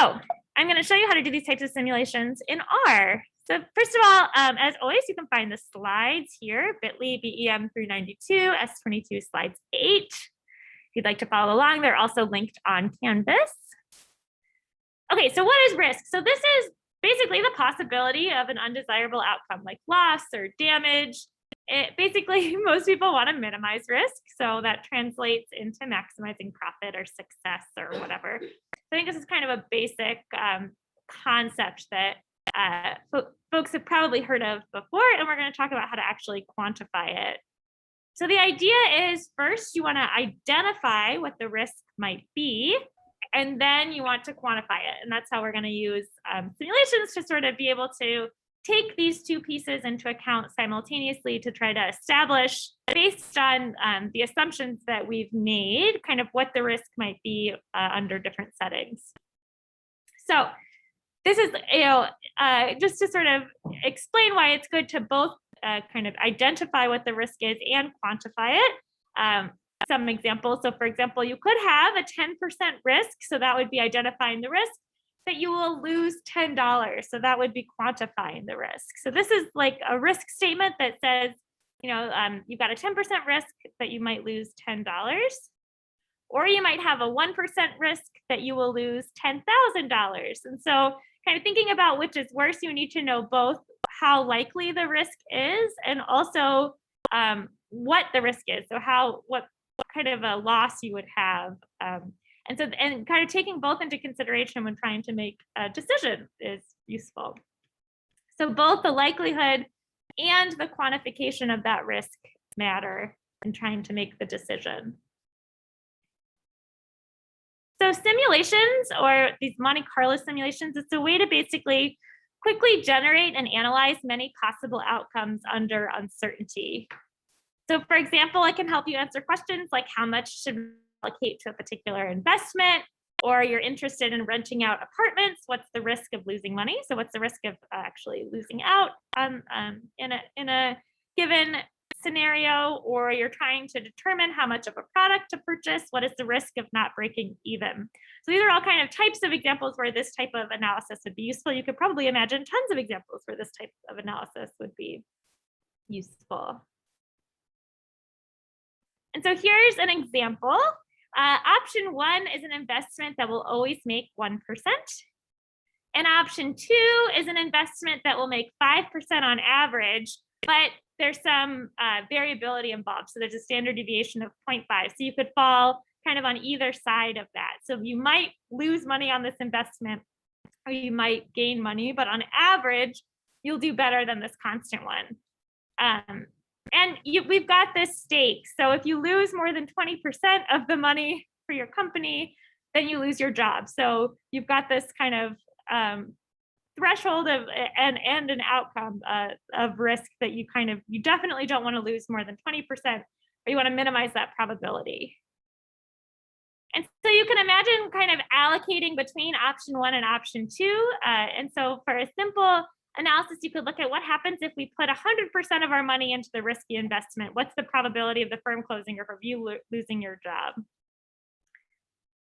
So I'm going to show you how to do these types of simulations in R. So first of all, as always, you can find the slides here, bit.ly BEM 392, S22 slides 8. If you'd like to follow along, they're also linked on Canvas. Okay, so what is risk? So this is basically the possibility of an undesirable outcome like loss or damage. Basically, most people want to minimize risk, so that translates into maximizing profit or success or whatever. I think this is kind of a basic concept that folks have probably heard of before, and we're going to talk about how to actually quantify it. So the idea is, first, you want to identify what the risk might be, and then you want to quantify it. And that's how we're going to use simulations to sort of be able to take these two pieces into account simultaneously to try to establish, based on the assumptions that we've made, kind of what the risk might be under different settings. So this is, just to sort of explain why it's good to both kind of identify what the risk is and quantify it. Some examples. So for example, you could have a 10% risk. So that would be identifying the risk that you will lose $10. So that would be quantifying the risk. So this is like a risk statement that says, you've got a 10% risk that you might lose $10. Or you might have a 1% risk that you will lose $10,000. And so kind of thinking about which is worse, you need to know both how likely the risk is and also what the risk is. So what kind of a loss you would have. And kind of taking both into consideration when trying to make a decision is useful. So both the likelihood and the quantification of that risk matter in trying to make the decision. So simulations, or these Monte Carlo simulations, it's a way to basically quickly generate and analyze many possible outcomes under uncertainty. So for example, I can help you answer questions like how much should we allocate to a particular investment, or you're interested in renting out apartments, what's the risk of losing money? So what's the risk of actually losing out in a given scenario, or you're trying to determine how much of a product to purchase, what is the risk of not breaking even? So these are all kind of types of examples where this type of analysis would be useful. You could probably imagine tons of examples where this type of analysis would be useful. And so here's an example. Option 1 is an investment that will always make 1%. And option 2 is an investment that will make 5% on average, but there's some variability involved. So there's a standard deviation of 0.5. So you could fall kind of on either side of that. So you might lose money on this investment, or you might gain money, but on average, you'll do better than this constant one. And we've got this stake. So if you lose more than 20% of the money for your company, then you lose your job. So you've got this kind of threshold of and an outcome of risk that you definitely don't want to lose more than 20%, or you want to minimize that probability. And so you can imagine kind of allocating between option 1 and option 2. And so for a simple analysis, you could look at what happens if we put 100% of our money into the risky investment. What's the probability of the firm closing or of you losing your job?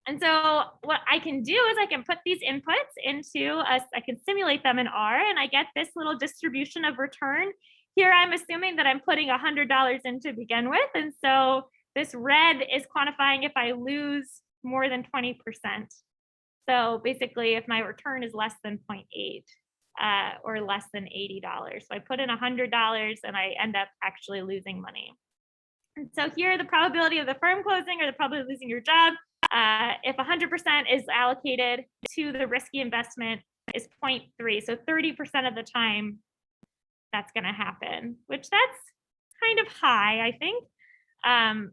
And so what I can do is I can put these inputs into I can simulate them in R, and I get this little distribution of return. Here I'm assuming that I'm putting $100 in to begin with. And so this red is quantifying if I lose more than 20%. So basically if my return is less than 0.8. Or less than $80. So I put in $100 and I end up actually losing money. And so here, the probability of the firm closing or the probability of losing your job, if 100% is allocated to the risky investment, is 0.3. So 30% of the time, that's going to happen, which that's kind of high, I think. And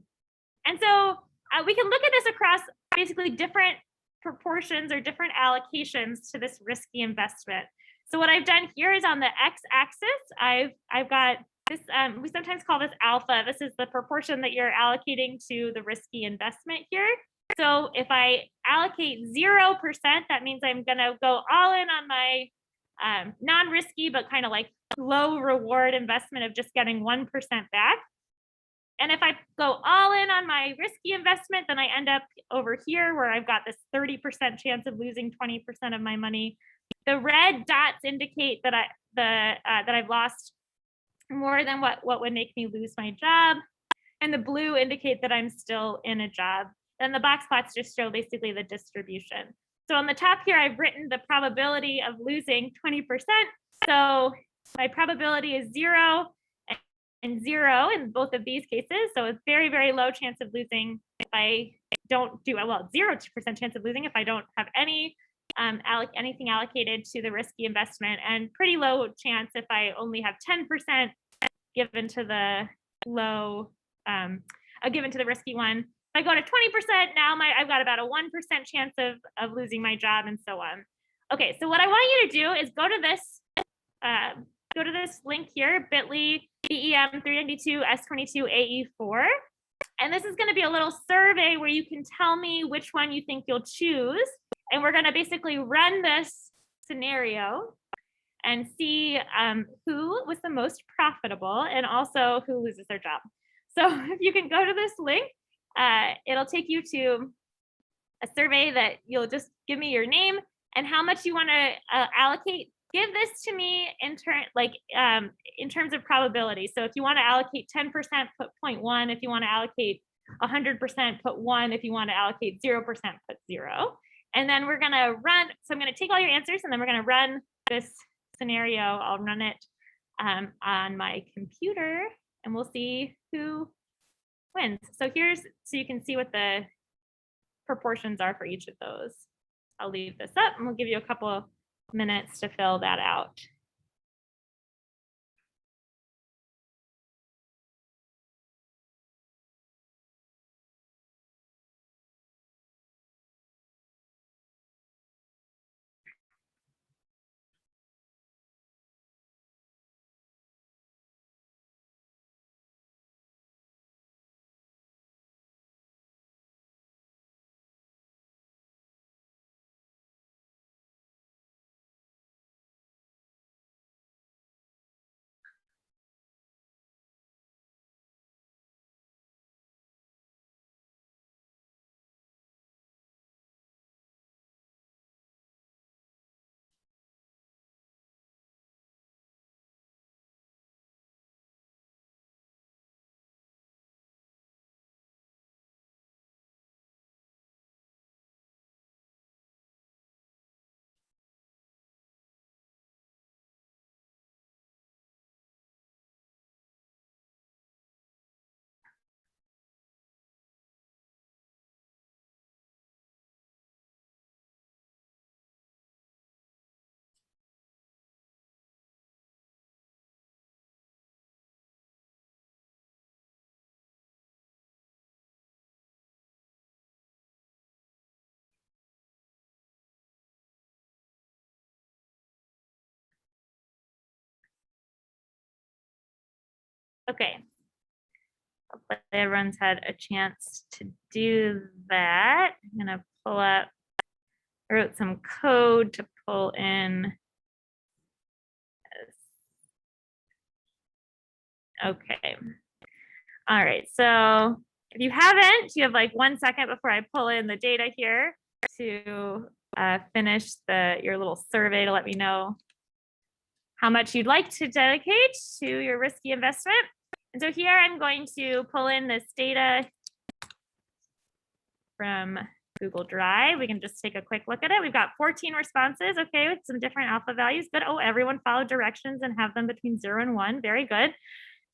so we can look at this across basically different proportions or different allocations to this risky investment. So what I've done here is on the x-axis, I've got this, we sometimes call this alpha. This is the proportion that you're allocating to the risky investment here. So if I allocate 0%, that means I'm going to go all in on my non-risky, but kind of like low reward investment of just getting 1% back. And if I go all in on my risky investment, then I end up over here where I've got this 30% chance of losing 20% of my money. The red dots indicate that I've lost more than what would make me lose my job. And the blue indicate that I'm still in a job. And the box plots just show basically the distribution. So on the top here, I've written the probability of losing 20%. So my probability is 0 and 0 in both of these cases. So it's very, very low chance of losing if I don't do it. Well, 0% chance of losing if I don't have any anything allocated to the risky investment, and pretty low chance if I only have 10% given to the low, given to the risky one. If I go to 20%, now I've got about a 1% chance of losing my job, and so on. Okay, so what I want you to do is go to this link here, bit.ly BEM 392 S22 AE4. And this is going to be a little survey where you can tell me which one you think you'll choose. And we're going to basically run this scenario and see who was the most profitable and also who loses their job. So if you can go to this link, it'll take you to a survey that you'll just give me your name and how much you want to allocate. Give this to me in terms of probability. So if you want to allocate 10%, put 0.1. If you want to allocate 100%, put 1. If you want to allocate 0%, put 0. And then we're going to run. So I'm going to take all your answers and then we're going to run this scenario. I'll run it on my computer and we'll see who wins. So so you can see what the proportions are for each of those. I'll leave this up and we'll give you a couple of minutes to fill that out. Okay. Hopefully everyone's had a chance to do that. I'm going to pull up, I wrote some code to pull in. Okay. All right. So if you haven't, you have like 1 second before I pull in the data here to finish your little survey to let me know how much you'd like to dedicate to your risky investment. And so here I'm going to pull in this data from Google Drive. We can just take a quick look at it. We've got 14 responses, okay, with some different alpha values. Good. Oh, everyone followed directions and have them between 0 and 1. Very good.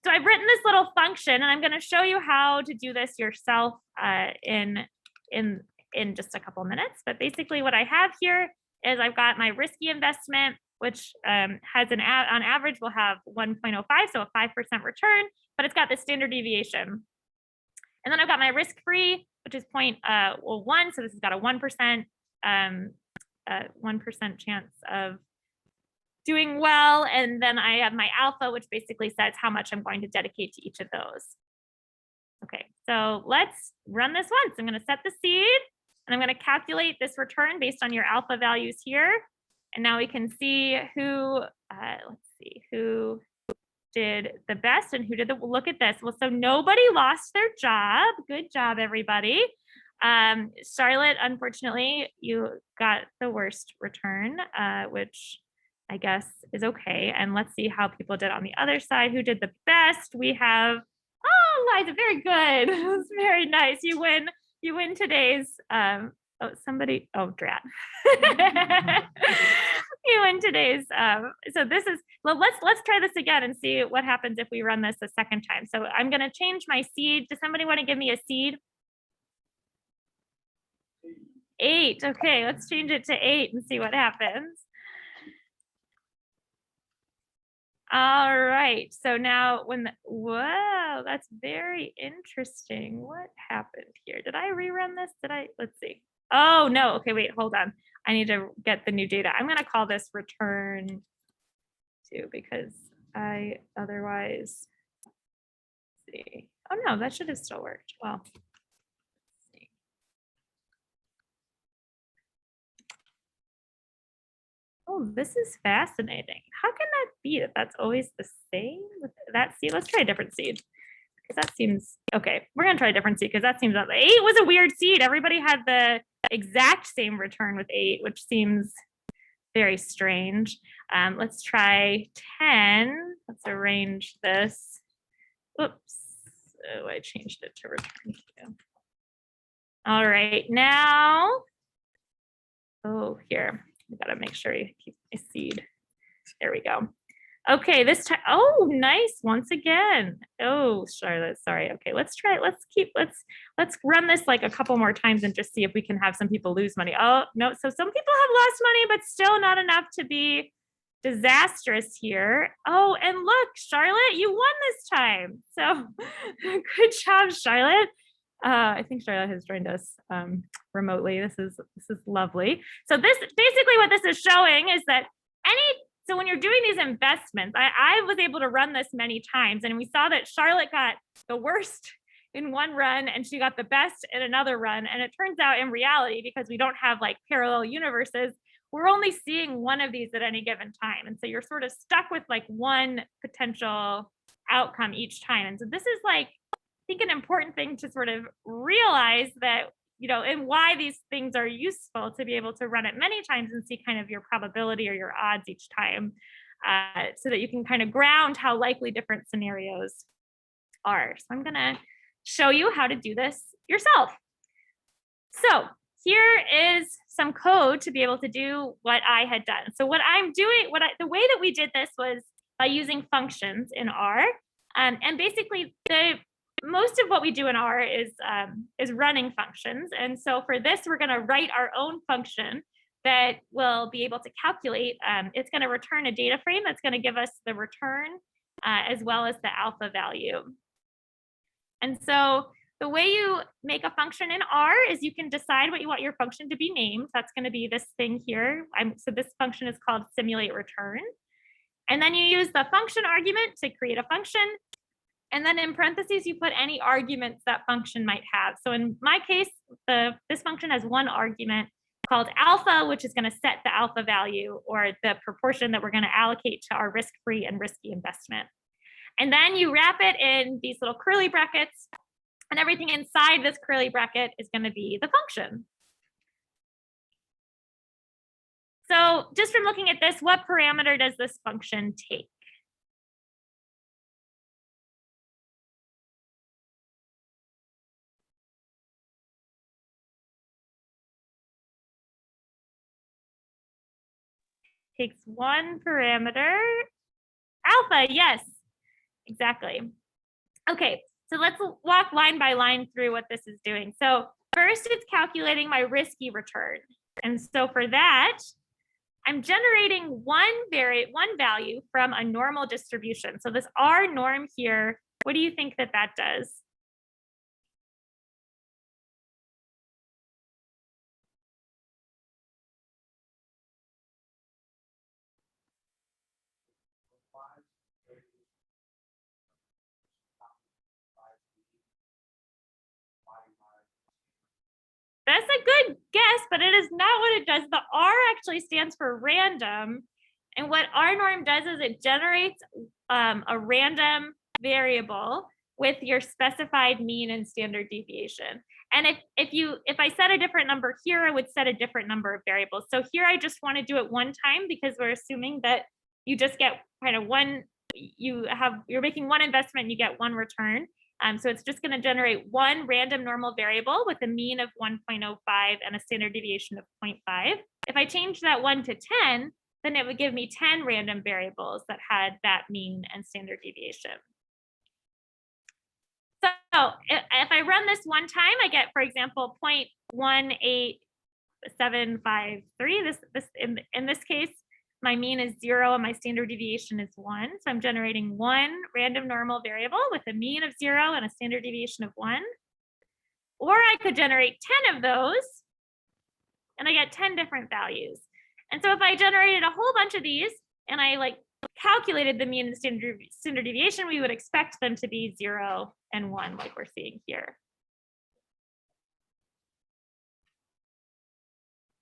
So I've written this little function, and I'm going to show you how to do this yourself in just a couple minutes. But basically what I have here is I've got my risky investment, which has on average will have 1.05, so a 5% return, but it's got the standard deviation. And then I've got my risk-free, which is 0.1, so this has got a 1% chance of doing well. And then I have my alpha, which basically says how much I'm going to dedicate to each of those. Okay, so let's run this once. I'm going to set the seed, and I'm going to calculate this return based on your alpha values here. And now we can see who, let's see, who did the best and who did the, look at this. Well, so nobody lost their job. Good job, everybody. Charlotte, unfortunately, you got the worst return, which I guess is okay. And let's see how people did on the other side. Who did the best? We have, oh, Liza, very good. It was very nice. You win today's, oh, Drat. You win today's, so this is, well, let's try this again and see what happens if we run this a second time. So I'm gonna change my seed. Does somebody want to give me a seed? 8. Okay, let's change it to 8 and see what happens. All right, so now whoa, that's very interesting. What happened here? Did I rerun this? Let's see. Oh no, okay, wait, hold on. I need to get the new data. I'm gonna call this return 2 because I otherwise, let's see. Oh no, that should have still worked. Well, oh, this is fascinating. How can that be that that's always the same with that seed? Let's try a different seed because that seems, okay, we're gonna try a different seed because that seems, 8 was a weird seed. Everybody had the exact same return with 8, which seems very strange. Let's try 10. Let's arrange this. Oops, oh, I changed it to return 2. All right, now, oh, here. We gotta make sure you keep my seed. There we go. Okay, this time, oh, nice, once again. Oh, Charlotte, sorry. Okay, let's run this like a couple more times and just see if we can have some people lose money. Oh, no, so some people have lost money, but still not enough to be disastrous here. Oh, and look, Charlotte, you won this time. So good job, Charlotte. I think Charlotte has joined us remotely. This is lovely. So this basically what this is showing is that so when you're doing these investments, I was able to run this many times, and we saw that Charlotte got the worst in one run and she got the best in another run. And it turns out in reality, because we don't have like parallel universes, we're only seeing one of these at any given time. And so you're sort of stuck with like one potential outcome each time. And so this is like, I think, an important thing to sort of realize that, and why these things are useful to be able to run it many times and see kind of your probability or your odds each time, so that you can kind of ground how likely different scenarios are. So I'm gonna show you how to do this yourself. So here is some code to be able to do what I had done. So what I'm doing, the way that we did this was by using functions in R, and basically most of what we do in R is running functions. And so for this, we're going to write our own function that will be able to calculate. It's going to return a data frame that's going to give us the return as well as the alpha value. And so the way you make a function in R is you can decide what you want your function to be named. That's going to be this thing here. So this function is called simulate return. And then you use the function argument to create a function. And then in parentheses, you put any arguments that function might have. So in my case, this function has one argument called alpha, which is going to set the alpha value or the proportion that we're going to allocate to our risk-free and risky investment. And then you wrap it in these little curly brackets, and everything inside this curly bracket is going to be the function. So just from looking at this, what parameter does this function take? Takes one parameter, alpha, yes, exactly. Okay, so let's walk line by line through what this is doing. So first, it's calculating my risky return. And so for that, I'm generating one value from a normal distribution. So this R norm here, what do you think that does? That's a good guess, but it is not what it does. The R actually stands for random. And what our norm does is it generates a random variable with your specified mean and standard deviation. And if I set a different number here, I would set a different number of variables. So here I just want to do it one time because we're assuming that you just get kind of one, you're making one investment and you get one return. So it's just going to generate one random normal variable with a mean of 1.05 and a standard deviation of 0.5. If I change that 1 to 10, then it would give me 10 random variables that had that mean and standard deviation. So if I run this one time, I get, for example, 0.18753. In this case, my mean is 0 and my standard deviation is 1. So I'm generating one random normal variable with a mean of 0 and a standard deviation of 1. Or I could generate 10 of those and I get 10 different values. And so if I generated a whole bunch of these and I calculated the mean and standard deviation, we would expect them to be 0 and 1 like we're seeing here.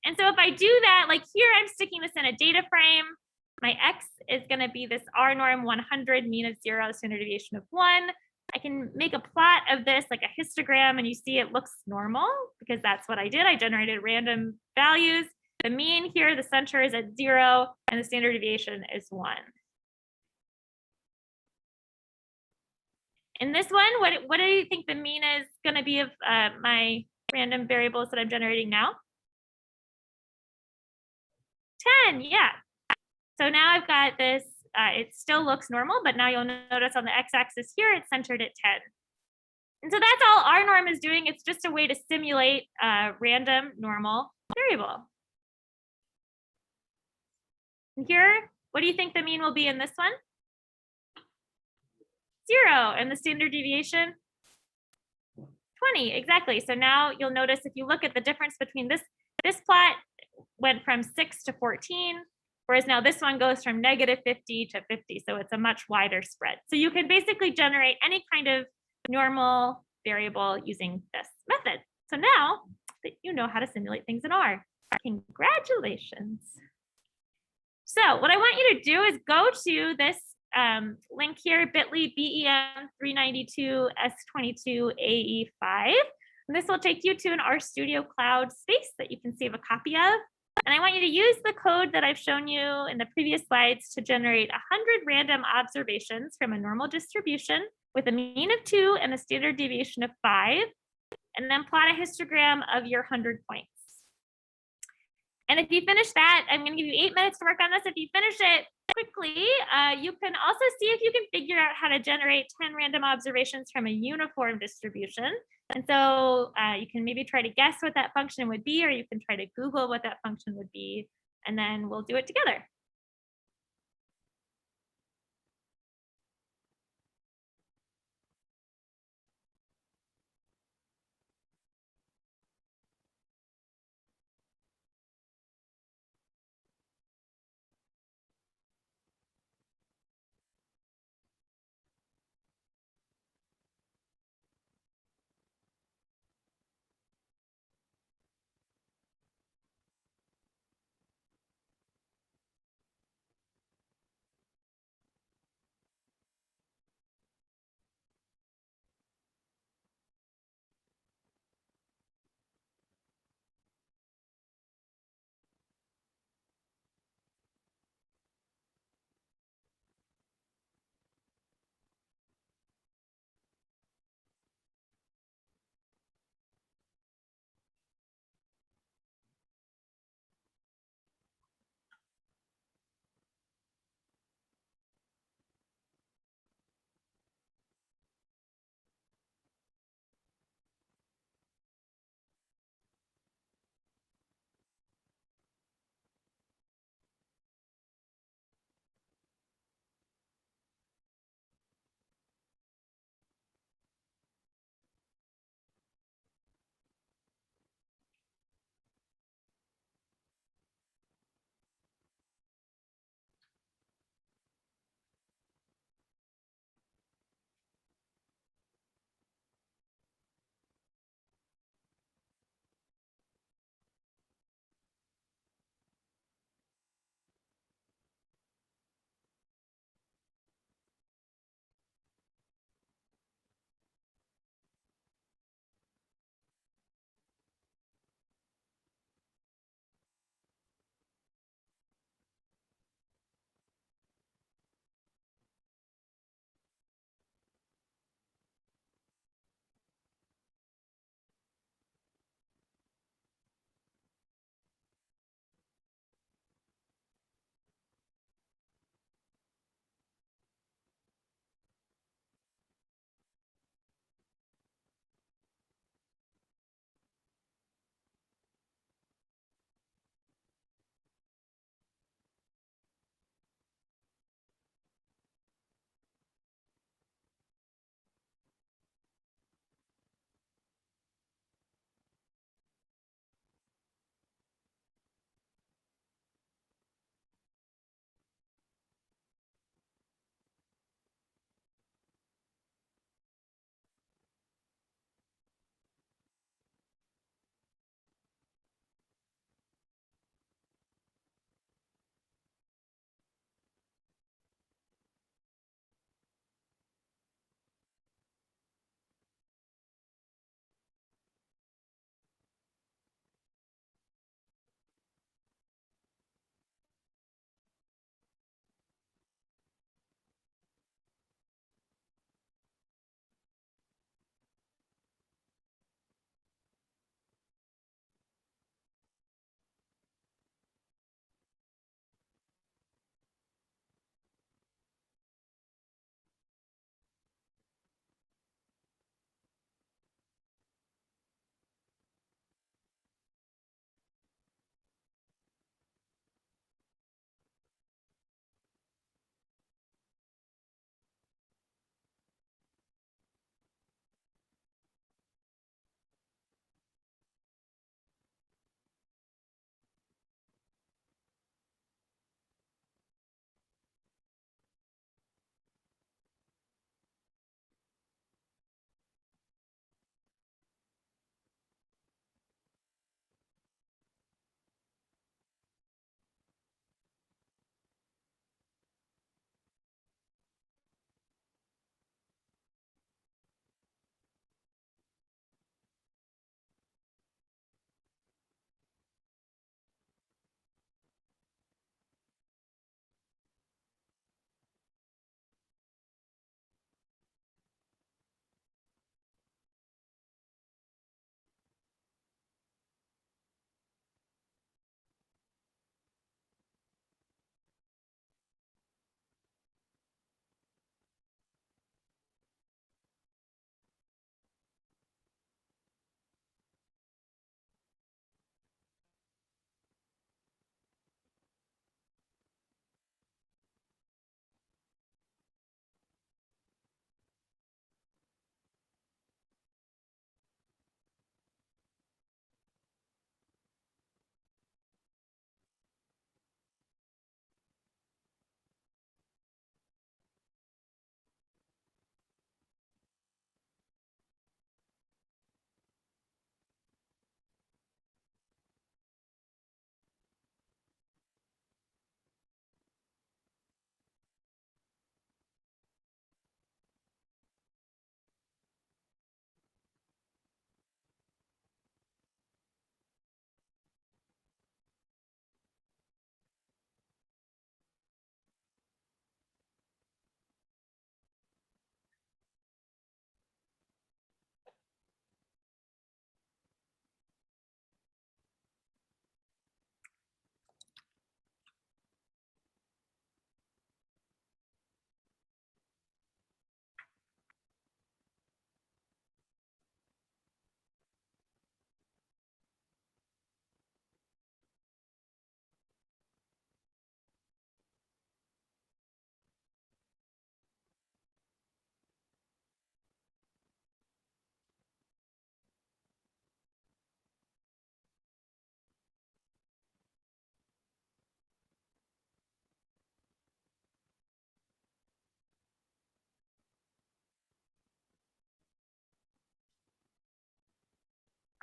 And so if I do that, like here, I'm sticking this in a data frame. My X is going to be this R norm 100, mean of 0, standard deviation of 1. I can make a plot of this like a histogram, and you see it looks normal because that's what I did. I generated random values. The mean here, the center is at 0, and the standard deviation is 1. In this one, what do you think the mean is going to be of my random variables that I'm generating now? 10, yeah. So now I've got this, it still looks normal, but now you'll notice on the x-axis here, it's centered at 10. And so that's all our norm is doing. It's just a way to simulate a random normal variable. And here, what do you think the mean will be in this one? 0, and the standard deviation? 20, exactly. So now you'll notice if you look at the difference between this plot went from 6 to 14, whereas now this one goes from -50 to 50. So it's a much wider spread. So you can basically generate any kind of normal variable using this method. So now that you know how to simulate things in R, congratulations. So what I want you to do is go to this link here, bit.ly BEM392S22AE5. And this will take you to an RStudio Cloud space that you can save a copy of. And I want you to use the code that I've shown you in the previous slides to generate 100 random observations from a normal distribution with a mean of 2 and a standard deviation of 5, and then plot a histogram of your 100 points. And if you finish that, I'm going to give you 8 minutes to work on this. If you finish it quickly, you can also see if you can figure out how to generate 10 random observations from a uniform distribution. And so you can maybe try to guess what that function would be, or you can try to Google what that function would be, and then we'll do it together.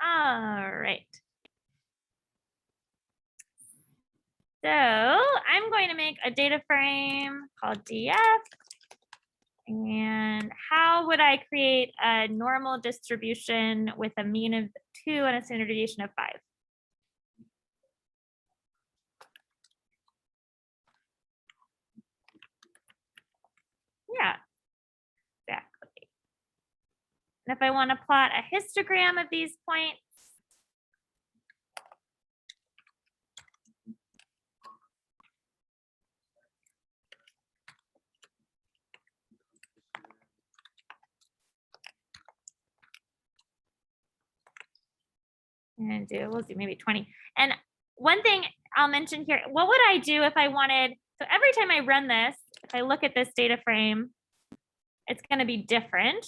All right. So I'm going to make a data frame called DF. And how would I create a normal distribution with a mean of 2 and a standard deviation of 5? Yeah, exactly. And if I want to plot a histogram of these points, and we'll do maybe 20. And one thing I'll mention here, what would I do if I wanted, so every time I run this, if I look at this data frame, it's going to be different.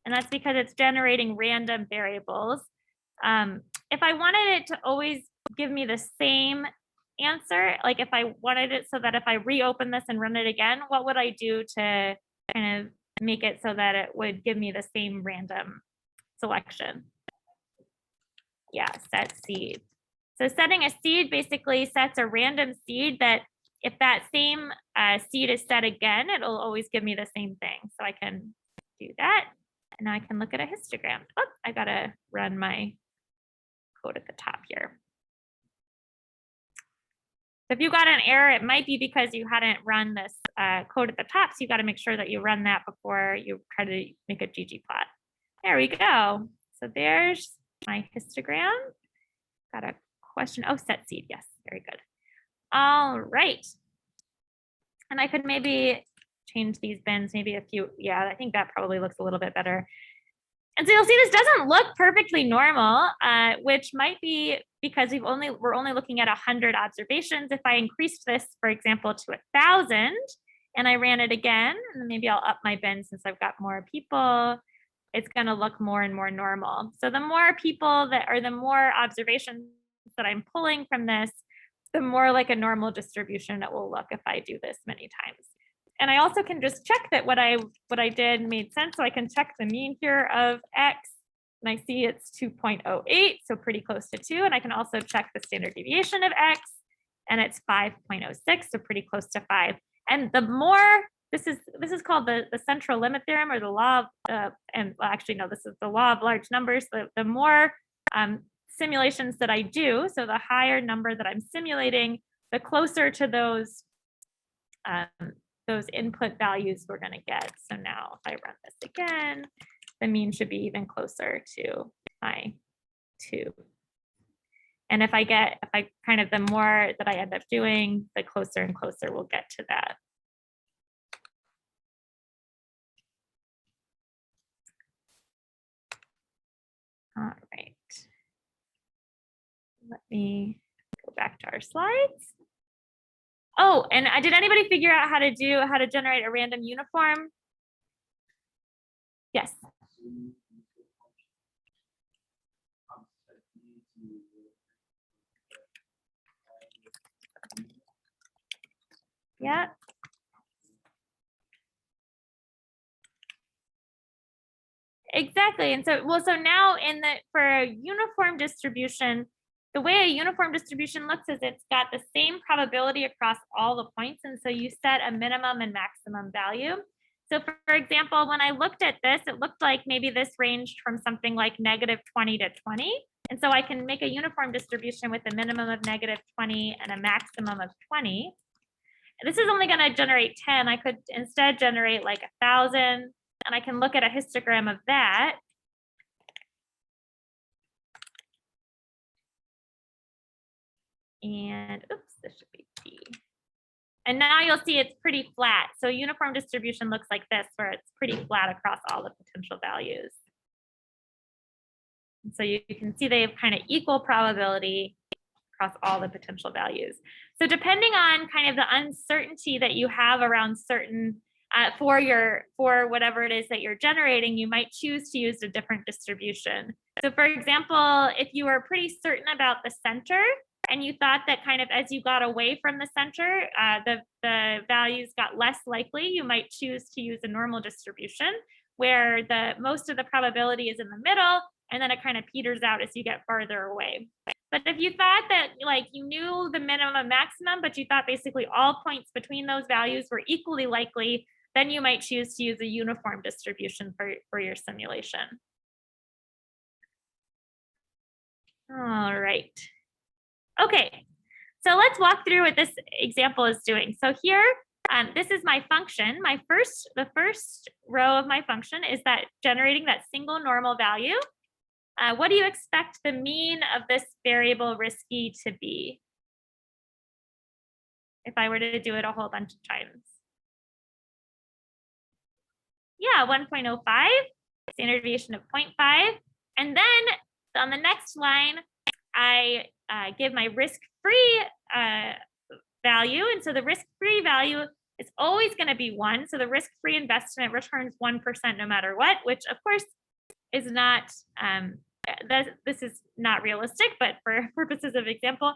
And that's because it's generating random variables. If I wanted it to always give me the same answer, like if I wanted it so that if I reopen this and run it again, what would I do to kind of make it so that it would give me the same random selection? Yeah, set seed. So setting a seed basically sets a random seed that if that same seed is set again, it'll always give me the same thing. So I can do that. And now I can look at a histogram. Oh, I gotta run my code at the top here. So if you got an error, it might be because you hadn't run this code at the top. So you got to make sure that you run that before you try to make a ggplot. There we go. So there's my histogram. Got a question. Oh, set seed. Yes, very good. All right. And I could maybe change these bins, maybe a few. Yeah, I think that probably looks a little bit better. And so you'll see this doesn't look perfectly normal, which might be because we're only looking at 100 observations. If I increased this, for example, to 1,000 and I ran it again, and maybe I'll up my bin since I've got more people, it's going to look more and more normal. So the more people that are the more observations that I'm pulling from this, the more like a normal distribution it will look if I do this many times. And I also can just check that what I did made sense. So I can check the mean here of X, and I see it's 2.08, so pretty close to 2. And I can also check the standard deviation of X, and it's 5.06, so pretty close to 5. And the more, this is called the central limit theorem, or the law of, and well, actually, no, this is the law of large numbers. The more simulations that I do, so the higher number that I'm simulating, the closer to those input values we're going to get. So now if I run this again, the mean should be even closer to my 2. And if I kind of, the more that I end up doing, the closer and closer we'll get to that. All right. Let me go back to our slides. Oh, and did anybody figure out how to generate a random uniform? Yes. Yeah. Exactly. And so, well, so now for a uniform distribution, the way a uniform distribution looks is it's got the same probability across all the points. And so you set a minimum and maximum value. So for example, when I looked at this, it looked like maybe this ranged from something like -20 to 20. And so I can make a uniform distribution with a minimum of -20 and a maximum of 20. This is only going to generate 10. I could instead generate like 1,000. And I can look at a histogram of that. And oops, this should be T. And now you'll see it's pretty flat. So uniform distribution looks like this, where it's pretty flat across all the potential values. And so you can see they have kind of equal probability across all the potential values. So depending on kind of the uncertainty that you have around certain for whatever it is that you're generating, you might choose to use a different distribution. So for example, if you were pretty certain about the center and you thought that kind of as you got away from the center, the values got less likely, you might choose to use a normal distribution where most of the probability is in the middle and then it kind of peters out as you get farther away. But if you thought that like you knew the minimum and maximum, but you thought basically all points between those values were equally likely, then you might choose to use a uniform distribution for your simulation. All right. Okay, so let's walk through what this example is doing. So here, this is my function. The first row of my function is that generating that single normal value. What do you expect the mean of this variable risky to be? If I were to do it a whole bunch of times. Yeah, 1.05, standard deviation of 0.5. And then on the next line, I give my risk-free value. And so the risk-free value is always going to be 1. So the risk-free investment returns 1% no matter what, which of course is not, this is not realistic, but for purposes of example,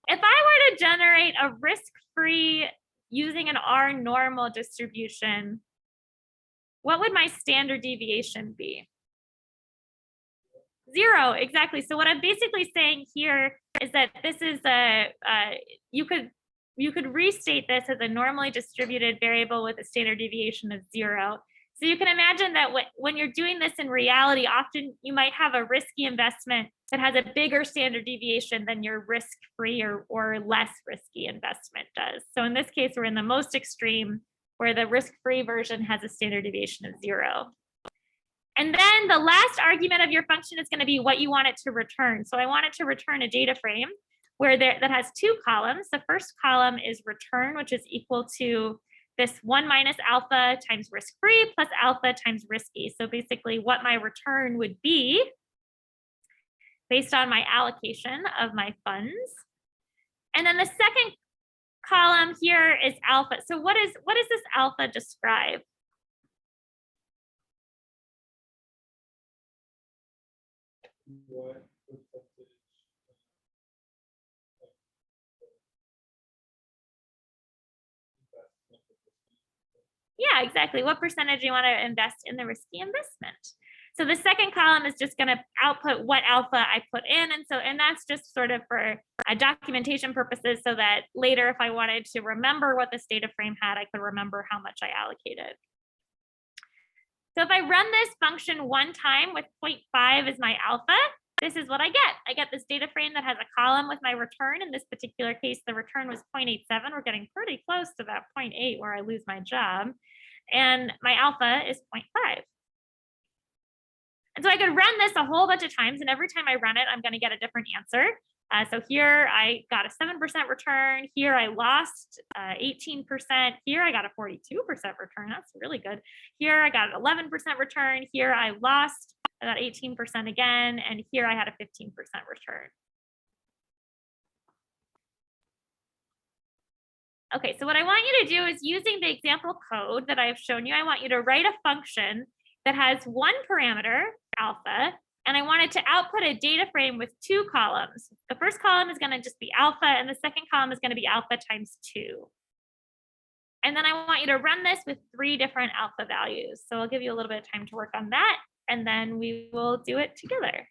if I were to generate a risk-free using an R normal distribution, what would my standard deviation be? 0, exactly. So what I'm basically saying here is that this is you could restate this as a normally distributed variable with a standard deviation of 0. So you can imagine that when you're doing this in reality, often you might have a risky investment that has a bigger standard deviation than your risk-free or less risky investment does. So in this case, we're in the most extreme where the risk-free version has a standard deviation of 0. And then the last argument of your function is going to be what you want it to return. So I want it to return a data frame where that has 2 columns. The first column is return, which is equal to this 1 minus alpha times risk-free plus alpha times risky. So basically what my return would be based on my allocation of my funds. And then the second column here is alpha. So what does this alpha describe? Yeah, exactly. What percentage you want to invest in the risky investment? So the second column is just going to output what alpha I put in. And that's just sort of for documentation purposes so that later if I wanted to remember what this data frame had, I could remember how much I allocated. So if I run this function one time with 0.5 as my alpha, this is what I get. I get this data frame that has a column with my return. In this particular case, the return was 0.87. We're getting pretty close to that 0.8 where I lose my job. And my alpha is 0.5. And so I could run this a whole bunch of times. And every time I run it, I'm going to get a different answer. So here I got a 7% return. Here I lost 18%. Here I got a 42% return. That's really good. Here I got an 11% return. Here I lost about 18% again. And here I had a 15% return. Okay, so what I want you to do is using the example code that I've shown you, I want you to write a function that has 1 parameter, alpha, and I want it to output a data frame with 2 columns. The first column is going to just be alpha, and the second column is going to be alpha times 2. And then I want you to run this with 3 different alpha values. So I'll give you a little bit of time to work on that, and then we will do it together.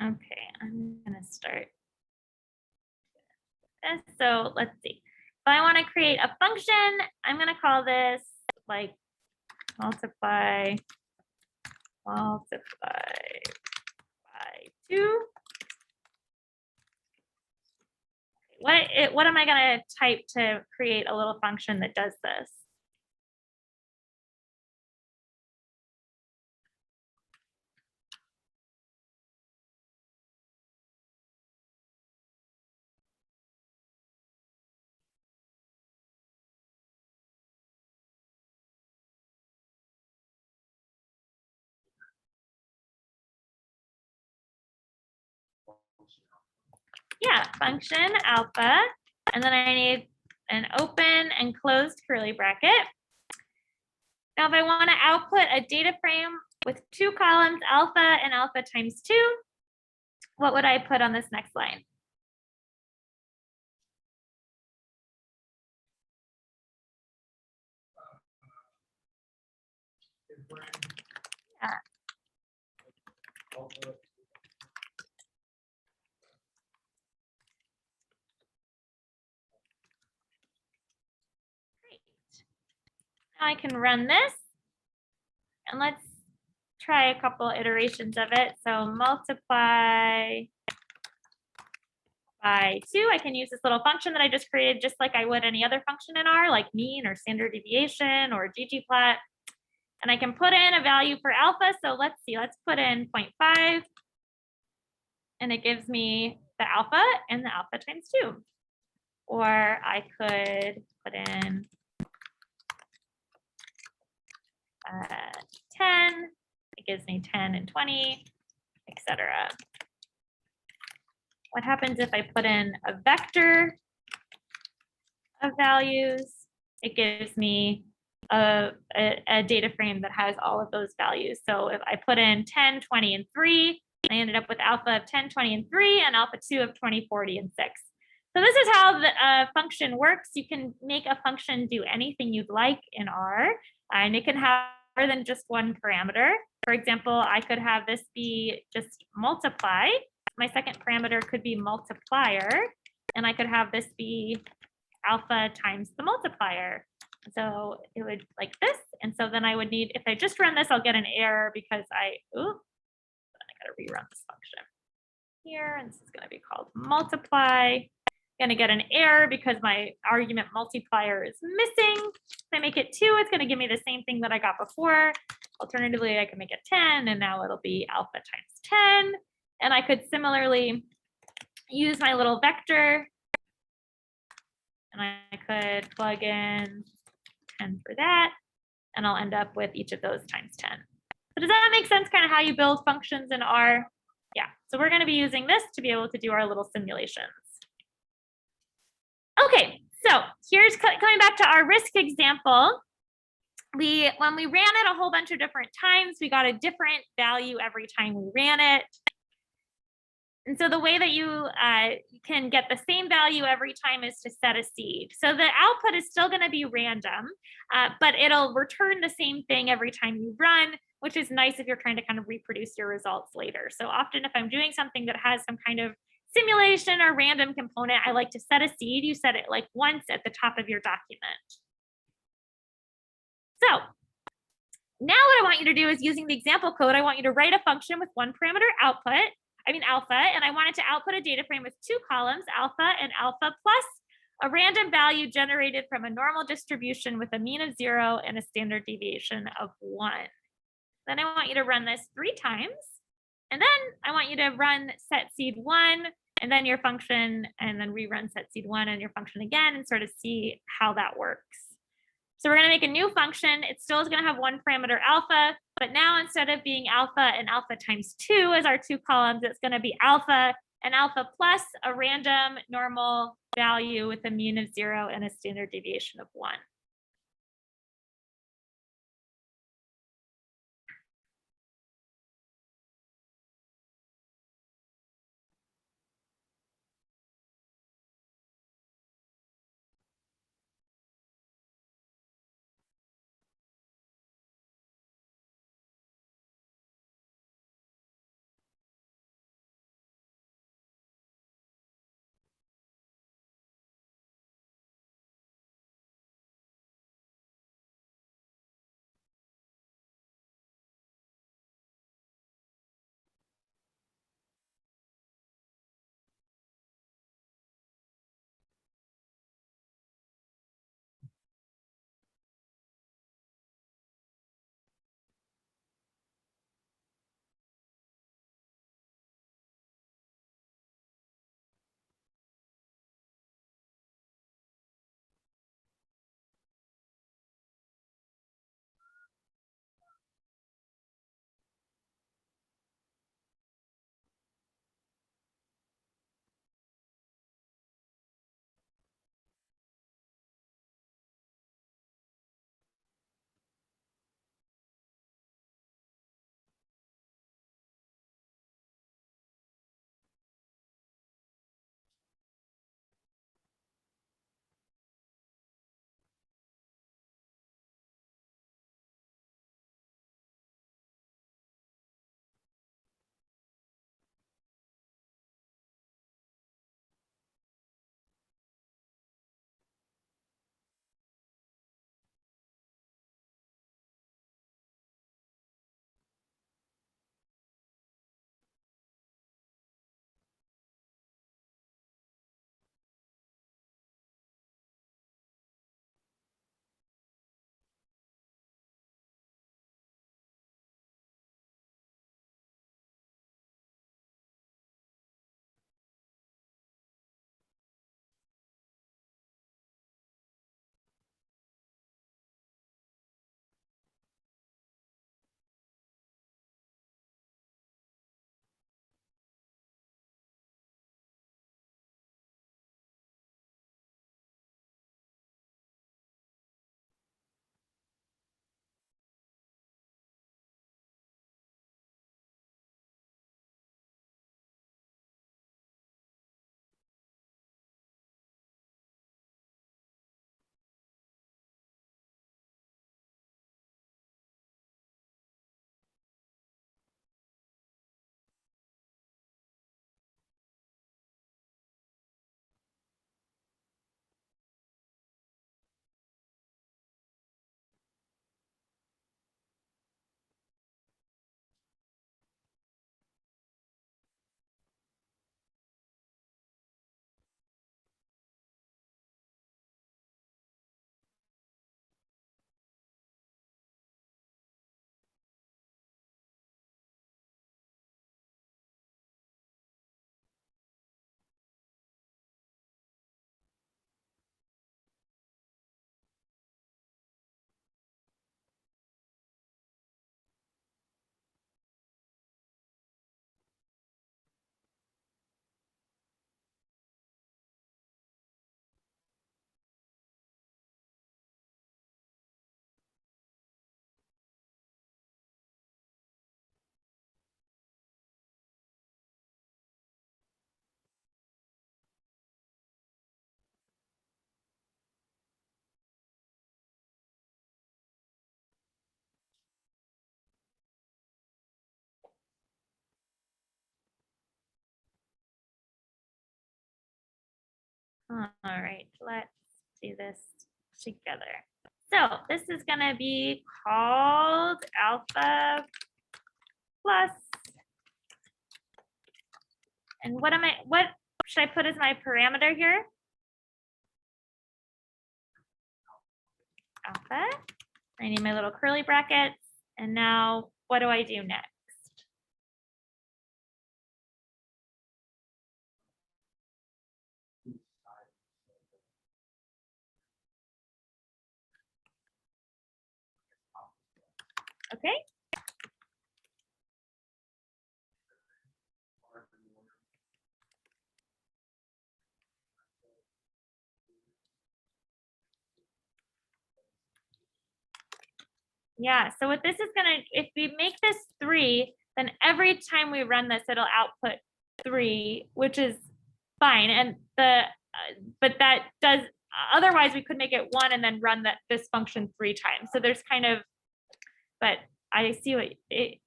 Okay, I'm gonna start this. So let's see. If I want to create a function, I'm gonna call this like multiply by 2. What am I gonna type to create a little function that does this? Yeah, function alpha, and then I need an open and closed curly bracket. Now, if I want to output a data frame with 2 columns, alpha and alpha times 2, what would I put on this next line? Yeah. Great. Now I can run this, and let's try a couple iterations of it. So multiply by 2, I can use this little function that I just created just like I would any other function in R, like mean or standard deviation or ggplot. And I can put in a value for alpha. So let's see, let's put in 0.5. And it gives me the alpha and the alpha times 2. Or I could put in 10. It gives me 10 and 20, etc. What happens if I put in a vector of values? It gives me a data frame that has all of those values. So if I put in 10, 20, and 3, I ended up with alpha of 10, 20, and 3, and alpha 2 of 20, 40, and 6. So this is how the function works. You can make a function do anything you'd like in R, and it can have more than just one parameter. For example, I could have this be just multiply. My second parameter could be multiplier, and I could have this be alpha times the multiplier. So it would like this. And so then I would need, if I just run this, I'll get an error because I gotta rerun this function here. And this is gonna be called multiply. Gonna get an error because my argument multiplier is missing. If I make it 2, it's gonna give me the same thing that I got before. Alternatively, I can make it 10, and now it'll be alpha times 10. And I could similarly use my little vector, and I could plug in 10 for that, and I'll end up with each of those times 10. So does that make sense, kind of how you build functions in R? Yeah, so we're going to be using this to be able to do our little simulations. Okay, so here's coming back to our risk example. When we ran it a whole bunch of different times, we got a different value every time we ran it. And so the way that you can get the same value every time is to set a seed. So the output is still going to be random, but it'll return the same thing every time you run, which is nice if you're trying to kind of reproduce your results later. So often if I'm doing something that has some kind of simulation or random component, I like to set a seed. You set it like once at the top of your document. So now what I want you to do is, using the example code, I want you to write a function with 1 parameter alpha, and I want it to output a data frame with 2 columns, alpha and alpha plus a random value generated from a normal distribution with a mean of 0 and a standard deviation of 1. Then I want you to run this 3 times. And then I want you to run set seed 1 and then your function, and then rerun set seed 1 and your function again, and sort of see how that works. So we're going to make a new function. It still is going to have 1 parameter alpha, but now instead of being alpha and alpha times 2 as our 2 columns, it's going to be alpha and alpha plus a random normal value with a mean of 0 and a standard deviation of 1. All right, let's do this together. So this is going to be called alpha plus. And what should I put as my parameter here? Alpha. I need my little curly brackets. And now what do I do next? Okay. Yeah, so what this is gonna, if we make this 3, then every time we run this, it'll output 3, which is fine. And but that does, otherwise we could make it 1 and then run this function 3 times. So there's kind of, but I see what it,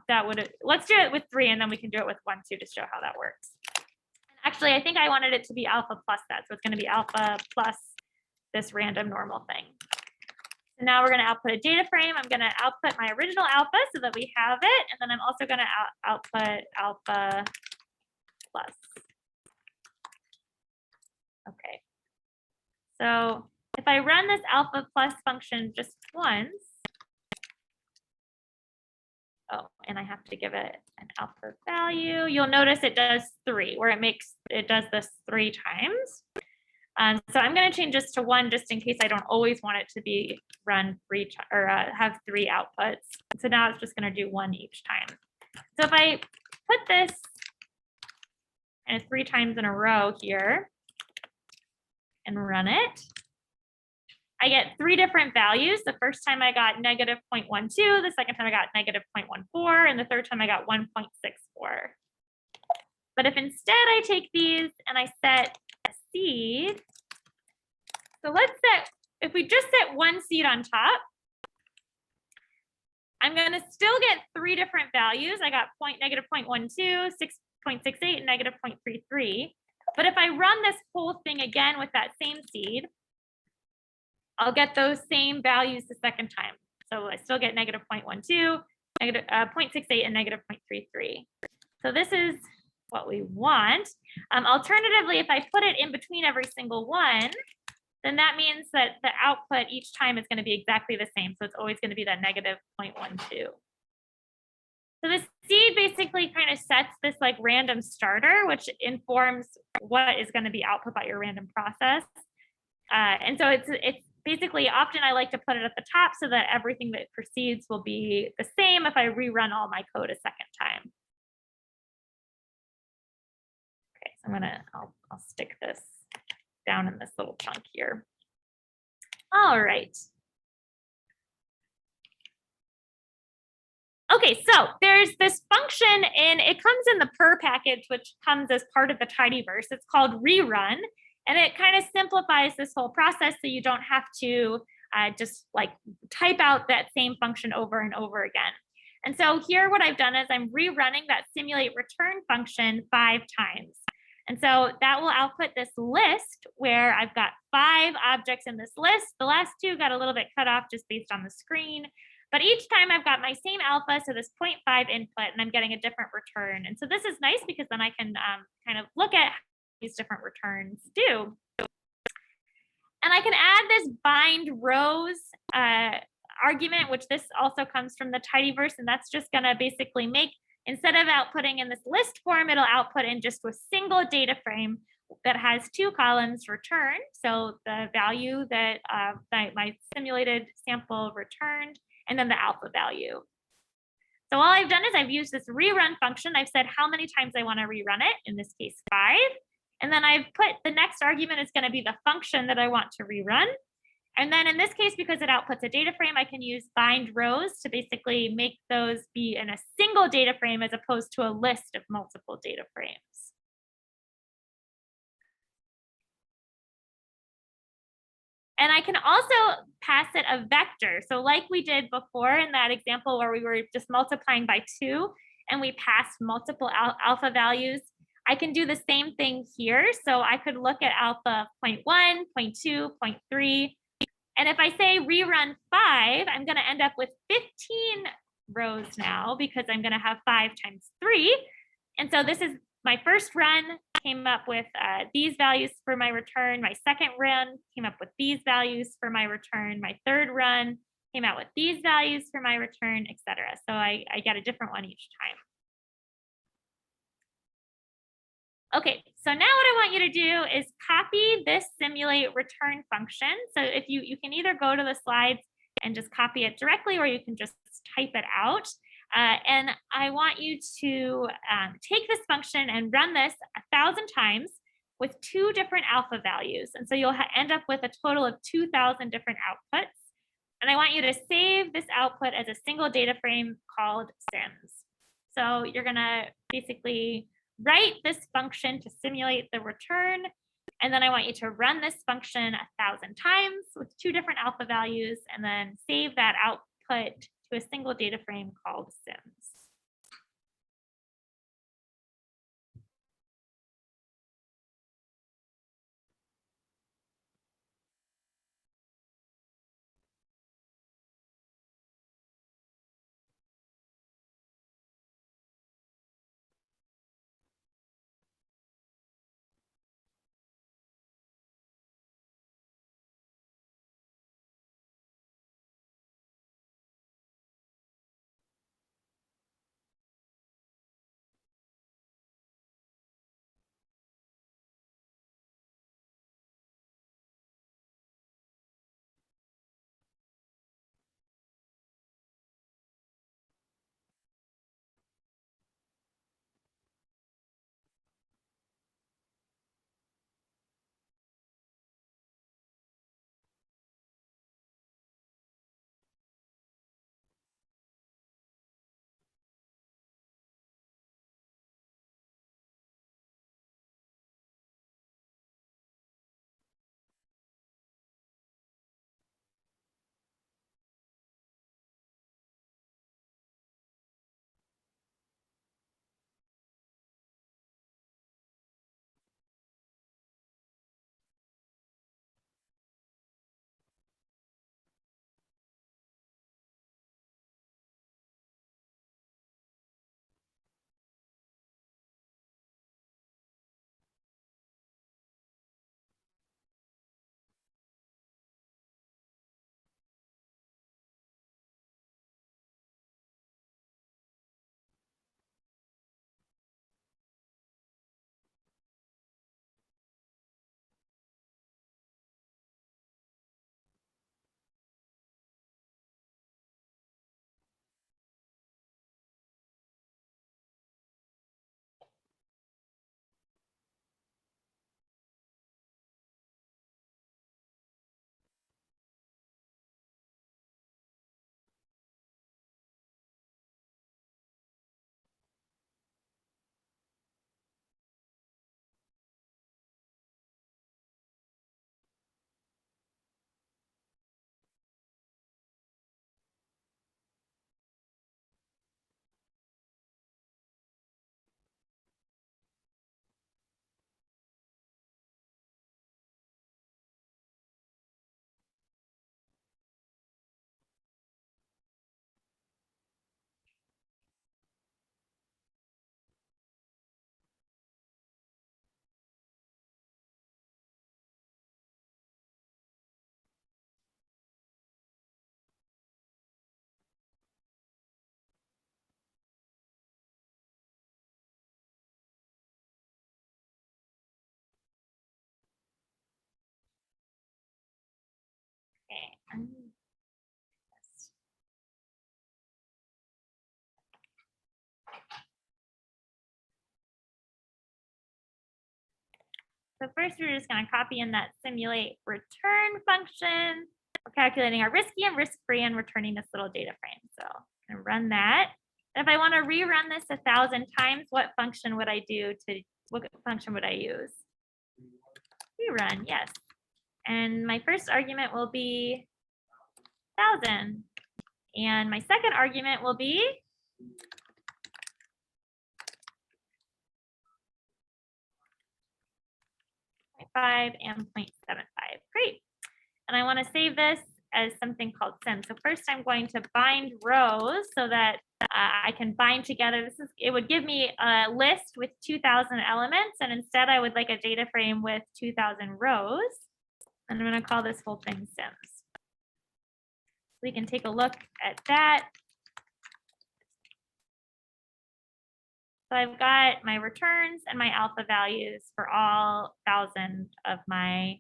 that would, let's do it with 3 and then we can do it with 1 too to show how that works. Actually, I think I wanted it to be alpha plus that. So it's going to be alpha plus this random normal thing. So now we're going to output a data frame. I'm going to output my original alpha so that we have it. And then I'm also going to output alpha plus. Okay. So if I run this alpha plus function just once, oh, and I have to give it an alpha value. You'll notice it does 3, where it does this 3 times. So I'm going to change this to 1 just in case I don't always want it to be run 3 or have 3 outputs. So now it's just going to do 1 each time. So if I put this and 3 times in a row here and run it, I get 3 different values. The first time I got -0.12, the second time I got -0.14, and the third time I got 1.64. But if instead I take these and I set a seed, so let's set, if we just set 1 seed on top, I'm going to still get 3 different values. I got -0.12, 6.68, and -0.33. But if I run this whole thing again with that same seed, I'll get those same values the second time. So I still get -0.12, -0.68, and -0.33. So this is what we want. Alternatively, if I put it in between every single one, then that means that the output each time is going to be exactly the same. So it's always going to be that -0.12. So this seed basically kind of sets this like random starter, which informs what is going to be output by your random process. And so it's basically, often I like to put it at the top so that everything that proceeds will be the same if I rerun all my code a second time. Okay, so I'll stick this down in this little chunk here. All right. Okay, so there's this function it comes in the per package, which comes as part of the tidyverse. It's called rerun. And it kind of simplifies this whole process so you don't have to just like type out that same function over and over again. And so here what I've done is I'm rerunning that simulate return function 5 times. And so that will output this list where I've got 5 objects in this list. The last 2 got a little bit cut off just based on the screen. But each time I've got my same alpha, so this 0.5 input, and I'm getting a different return. And so this is nice because then I can kind of look at these different returns do. And I can add this bind rows argument, which this also comes from the tidyverse, and that's just going to basically make, instead of outputting in this list form, it'll output in just a single data frame that has 2 columns returned. So the value that my simulated sample returned, and then the alpha value. So all I've done is I've used this rerun function. I've said how many times I want to rerun it, in this case 5. And then I've put the next argument is going to be the function that I want to rerun. And then in this case, because it outputs a data frame, I can use bind rows to basically make those be in a single data frame as opposed to a list of multiple data frames. And I can also pass it a vector. So like we did before in that example where we were just multiplying by 2 and we passed multiple alpha values, I can do the same thing here. So I could look at alpha 0.1, 0.2, 0.3. And if I say rerun 5, I'm going to end up with 15 rows now because I'm going to have 5 times 3. And so this is my first run, came up with these values for my return. My second run came up with these values for my return. My third run came out with these values for my return, etc. So I get a different one each time. Okay, so now what I want you to do is copy this simulate return function. So if you can either go to the slides and just copy it directly, or you can just type it out. And I want you to take this function and run this 1,000 times with 2 different alpha values. And so you'll end up with a total of 2,000 different outputs. And I want you to save this output as a single data frame called sims. So you're gonna basically write this function to simulate the return. And then I want you to run this function 1,000 times with 2 different alpha values, and then save that output to a single data frame called sims. Okay. So first, we're just going to copy in that simulate return function. We're calculating our risky and risk-free and returning this little data frame. So I'm going to run that. And if I want to rerun this 1,000 times, what function would I do what function would I use? Rerun, yes. And my first argument will be 1,000. And my second argument will be and 0.75. Great. And I want to save this as something called sim. So first I'm going to bind rows so that I can bind together. It would give me a list with 2,000 elements, and instead I would like a data frame with 2,000 rows. And I'm going to call this whole thing sims. We can take a look at that. So I've got my returns and my alpha values for all 1,000 of my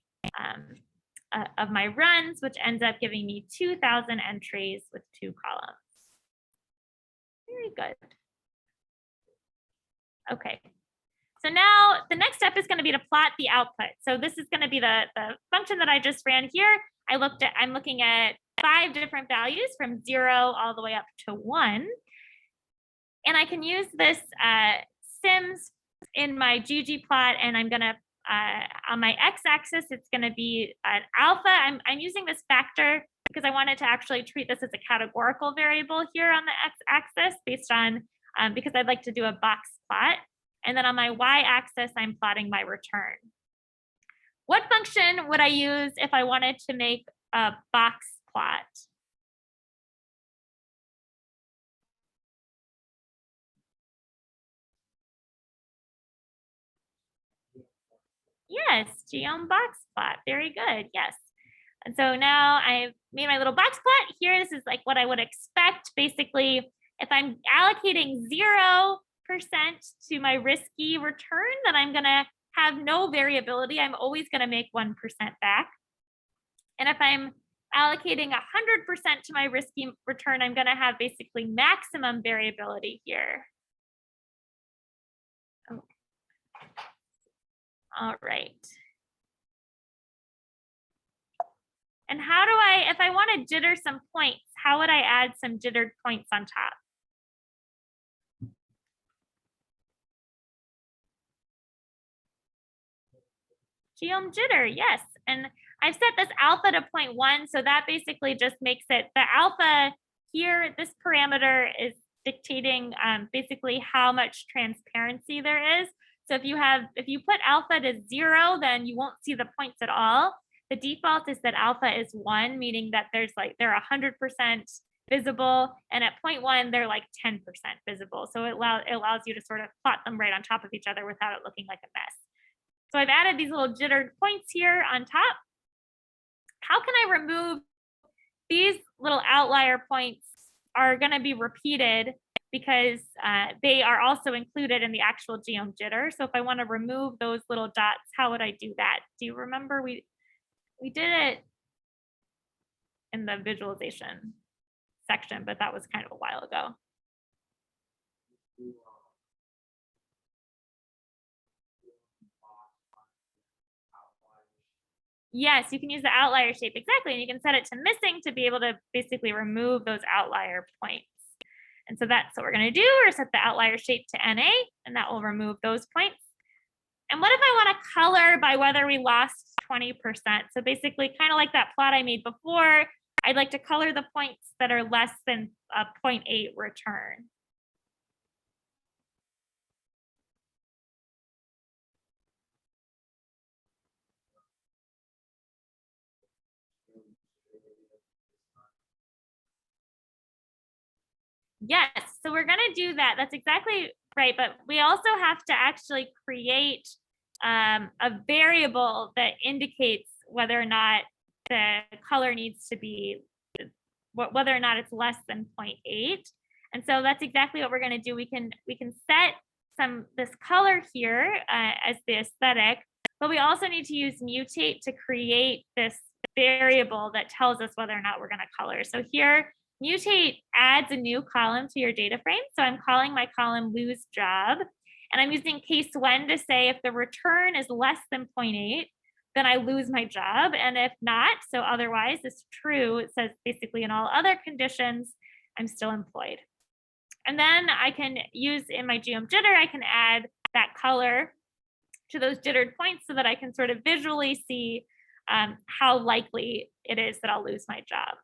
runs, which ends up giving me 2,000 entries with 2 columns. Very good. Okay. So now the next step is going to be to plot the output. So this is going to be the function that I just ran here. I'm looking at 5 different values from 0 all the way up to 1. And I can use this sims in my ggplot, and I'm going to, on my x-axis, it's going to be an alpha. I'm using this factor because I wanted to actually treat this as a categorical variable here on the x-axis based on, because I'd like to do a box plot. And then on my y-axis, I'm plotting my return. What function would I use if I wanted to make a box plot? Yes, geom box plot. Very good. Yes. And so now I've made my little box plot here. This is like what I would expect. Basically, if I'm allocating 0% to my risky return, then I'm going to have no variability. I'm always going to make 1% back. And if I'm allocating 100% to my risky return, I'm going to have basically maximum variability here. Oh. All right. And how do if I want to jitter some points, how would I add some jittered points on top? Geom jitter, yes. And I've set this alpha to 0.1, so that basically just makes it, the alpha here, this parameter is dictating basically how much transparency there is. So if you put alpha to 0, then you won't see the points at all. The default is that alpha is 1, meaning that they're 100% visible, and at 0.1 they're like 10% visible. So it allows you to sort of plot them right on top of each other without it looking like a mess. So I've added these little jittered points here on top. How can I remove these little outlier points? Are going to be repeated because they are also included in the actual geom jitter. So if I want to remove those little dots, how would I do that? Do you remember we did it in the visualization section, but that was kind of a while ago. Yes, you can use the outlier shape, exactly. And you can set it to missing to be able to basically remove those outlier points. And so that's what we're going to do. We're set the outlier shape to NA, and that will remove those points. And what if I want to color by whether we lost 20%? So basically, kind of like that plot I made before, I'd like to color the points that are less than a 0.8 return. Yes, so we're going to do that. That's exactly right. But we also have to actually create a variable that indicates whether or not the color needs to be, whether or not it's less than 0.8. And so that's exactly what we're going to do. We can set this color here as the aesthetic, but we also need to use mutate to create this variable that tells us whether or not we're going to color. So here, mutate adds a new column to your data frame. So I'm calling my column lose job. And I'm using case when to say if the return is less than 0.8, then I lose my job. And if not, so otherwise it's true. It says basically in all other conditions, I'm still employed. And then I can use in my geom jitter, I can add that color to those jittered points so that I can sort of visually see how likely it is that I'll lose my job.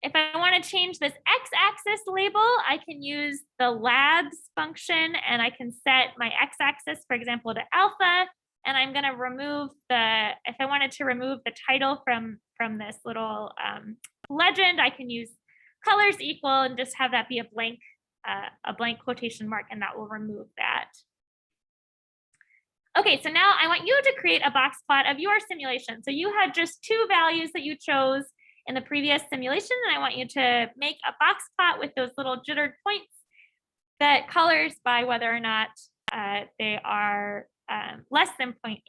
If I want to change this x-axis label, I can use the labs function, and I can set my x-axis, for example, to alpha, And I'm going to remove the, if I wanted to remove the title from this little legend, I can use colors equal and just have that be a blank quotation mark, and that will remove that. Okay, so now I want you to create a box plot of your simulation. So you had just 2 values that you chose in the previous simulation, and I want you to make a box plot with those little jittered points that colors by whether or not they are less than 0.8.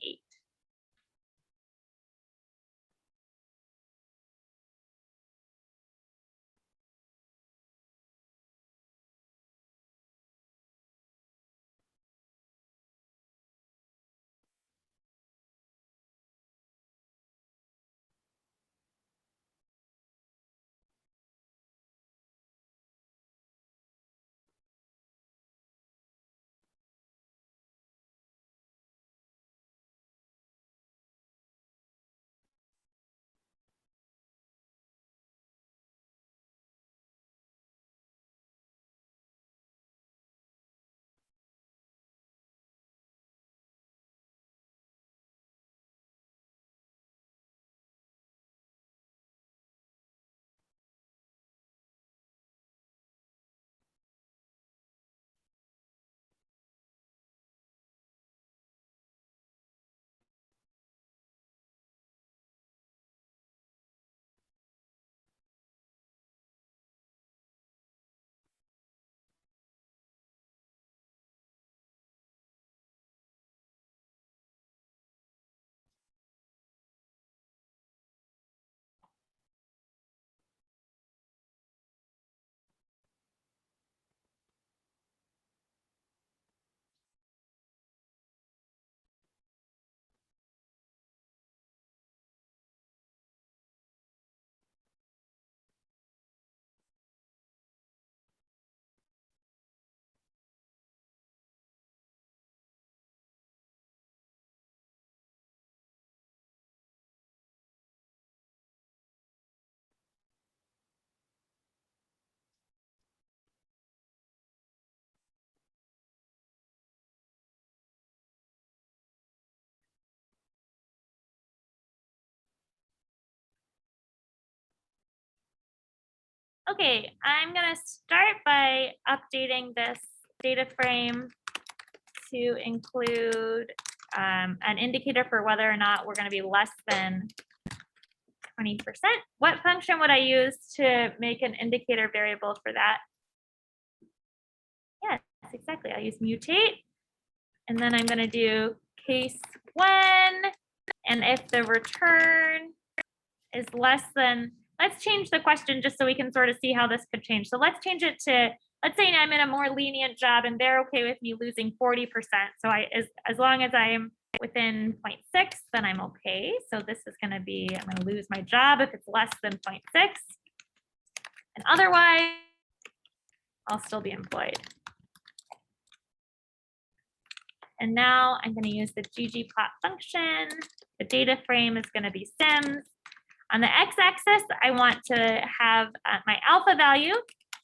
Okay, I'm going to start by updating this data frame to include an indicator for whether or not we're going to be less than 20%. What function would I use to make an indicator variable for that? Yes, exactly. I use mutate. And then I'm going to do case 1. And if the return is less than, let's change the question just so we can sort of see how this could change. So let's change it to, let's say I'm in a more lenient job and they're okay with me losing 40%. So as long as I'm within 0.6, then I'm okay. So this is going to be, I'm going to lose my job if it's less than 0.6. And otherwise, I'll still be employed. And now I'm going to use the Ggplot function. The data frame is going to be sims. On the x-axis, I want to have my alpha value.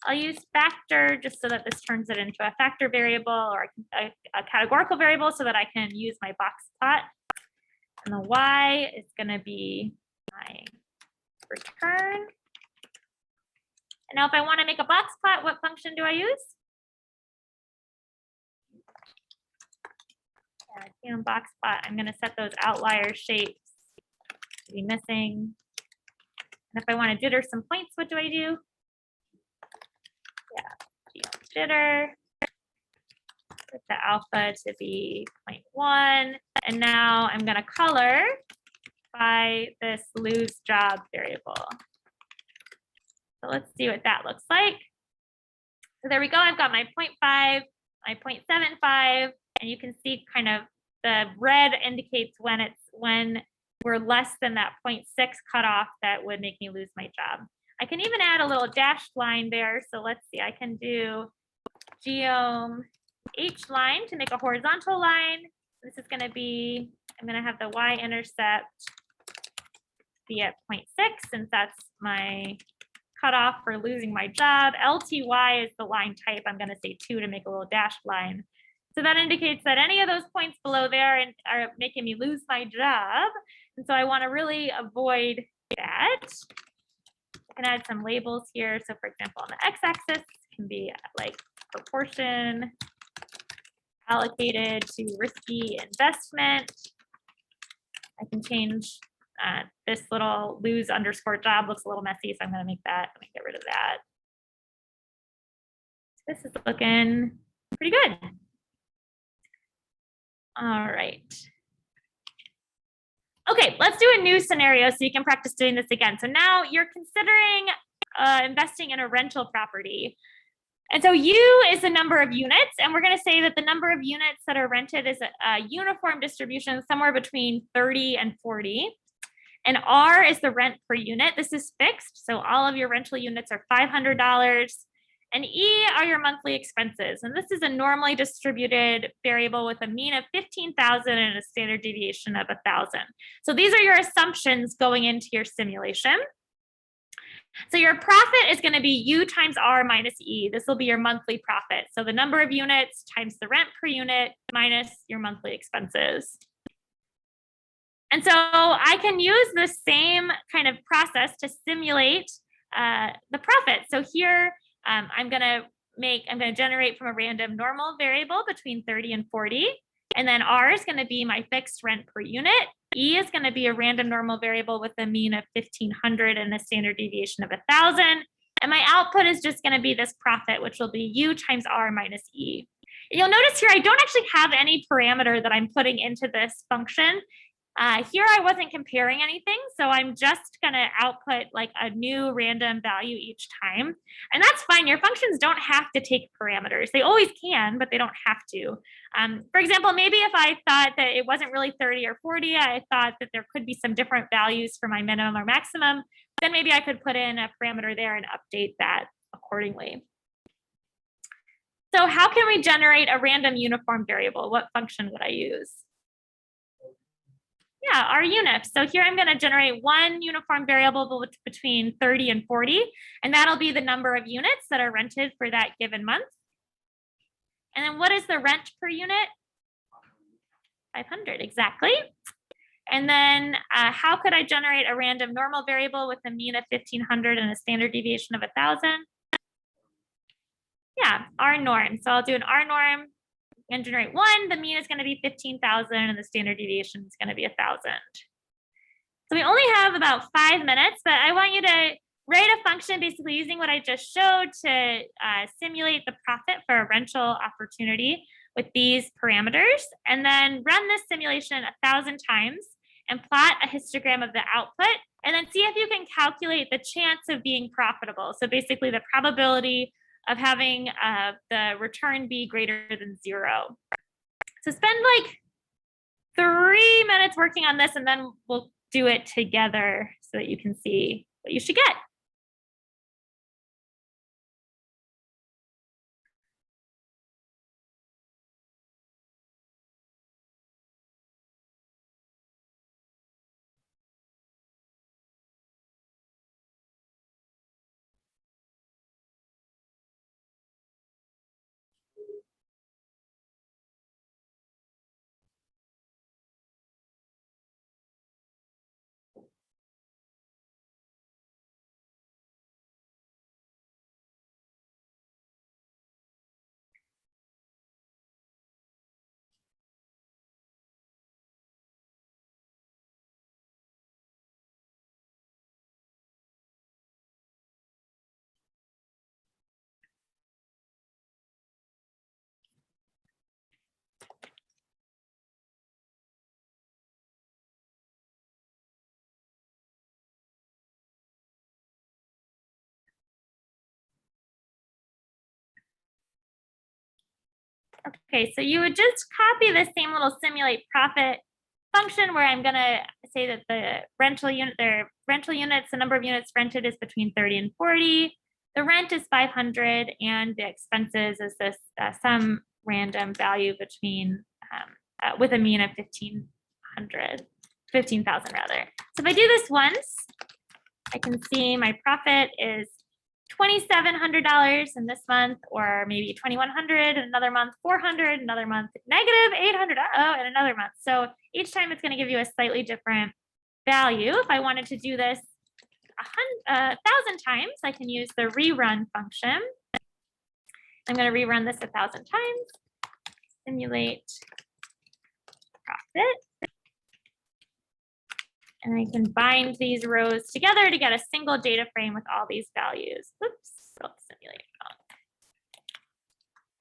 I'll use factor just so that this turns it into a factor variable or a categorical variable so that I can use my box plot. And the y is going to be my return. And now if I want to make a box plot, what function do I use? Yeah, box plot. I'm going to set those outlier shapes to be missing. And if I want to jitter some points, what do I do? Yeah, jitter. Set the alpha to be 0.1. And now I'm going to color by this lose job variable. So let's see what that looks like. So there we go. I've got my 0.5, my 0.75, and you can see kind of the red indicates when we're less than that 0.6 cutoff that would make me lose my job. I can even add a little dashed line there. So let's see, I can do geom h line to make a horizontal line. This is going to be, I'm going to have the y-intercept be at 0.6 since that's my cutoff for losing my job. LTY is the line type. I'm going to say 2 to make a little dashed line. So that indicates that any of those points below there are making me lose my job. And so I want to really avoid that. I can add some labels here. So for example, on the x-axis can be like proportion allocated to risky investment. I can change this little lose underscore job looks a little messy, so I'm going to make that. Let me get rid of that. This is looking pretty good. All right. Okay, let's do a new scenario so you can practice doing this again. So now you're considering investing in a rental property. And so U is the number of units, and we're going to say that the number of units that are rented is a uniform distribution somewhere between 30 and 40. And R is the rent per unit. This is fixed, so all of your rental units are $500. And E are your monthly expenses. And this is a normally distributed variable with a mean of 15,000 and a standard deviation of 1,000. So these are your assumptions going into your simulation. So your profit is going to be U times R minus E. This will be your monthly profit. So the number of units times the rent per unit minus your monthly expenses. And so I can use the same kind of process to simulate the profit. So here I'm going to generate from a random normal variable between 30 and 40. And then R is going to be my fixed rent per unit. E is going to be a random normal variable with a mean of 1,500 and a standard deviation of 1,000. And my output is just going to be this profit, which will be U times R minus E. You'll notice here, I don't actually have any parameter that I'm putting into this function. Here I wasn't comparing anything, so I'm just going to output like a new random value each time. And that's fine. Your functions don't have to take parameters. They always can, but they don't have to. For example, maybe if I thought that it wasn't really 30 or 40, I thought that there could be some different values for my minimum or maximum, then maybe I could put in a parameter there and update that accordingly. So how can we generate a random uniform variable? What function would I use? Yeah, our units. So here I'm going to generate one uniform variable between 30 and 40, and that'll be the number of units that are rented for that given month. And then what is the rent per unit? 500, exactly. And then how could I generate a random normal variable with a mean of 1,500 and a standard deviation of 1,000? Yeah, R norm. So I'll do an R norm and generate one. The mean is going to be 15,000 and the standard deviation is going to be 1,000. So we only have about 5 minutes, but I want you to write a function basically using what I just showed to simulate the profit for a rental opportunity with these parameters, and then run this simulation 1,000 times and plot a histogram of the output, and then see if you can calculate the chance of being profitable. So basically the probability of having the return be greater than 0. So spend like 3 minutes working on this, and then we'll do it together so that you can see what you should get. Okay, so you would just copy the same little simulate profit function where I'm going to say that the rental units, the number of units rented is between 30 and 40. The rent is 500, and the expenses is this some random value between with a mean of 15,000 rather. So if I do this once, I can see my profit is $2,700 in this month, or maybe $2,100 in another month, $400 another month, -$800 in another month. So each time it's going to give you a slightly different value. If I wanted to do this 1,000 times, I can use the rerun function. I'm going to rerun this 1,000 times, simulate profit. And I can bind these rows together to get a single data frame with all these values. Oops, simulate.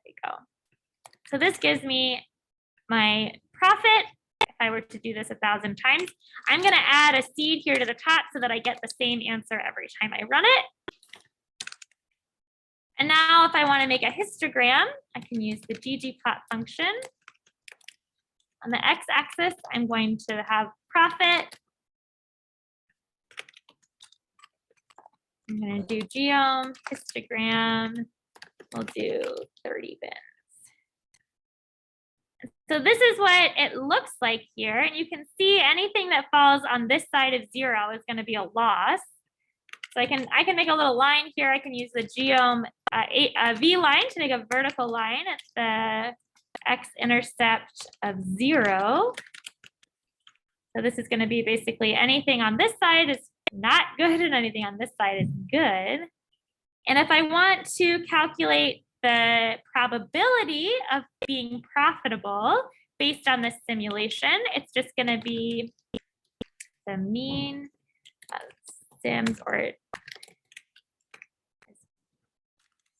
There you go. So this gives me my profit. If I were to do this 1,000 times, I'm going to add a seed here to the top so that I get the same answer every time I run it. And now if I want to make a histogram, I can use the Ggplot function. On the x-axis, I'm going to have profit. I'm going to do geom, histogram. We'll do 30 bins. So this is what it looks like here. And you can see anything that falls on this side of 0 is going to be a loss. So I can make a little line here. I can use the geom V line to make a vertical line at the x-intercept of 0. So this is going to be basically anything on this side is not good and anything on this side is good. And if I want to calculate the probability of being profitable based on this simulation, it's just going to be the mean of sims or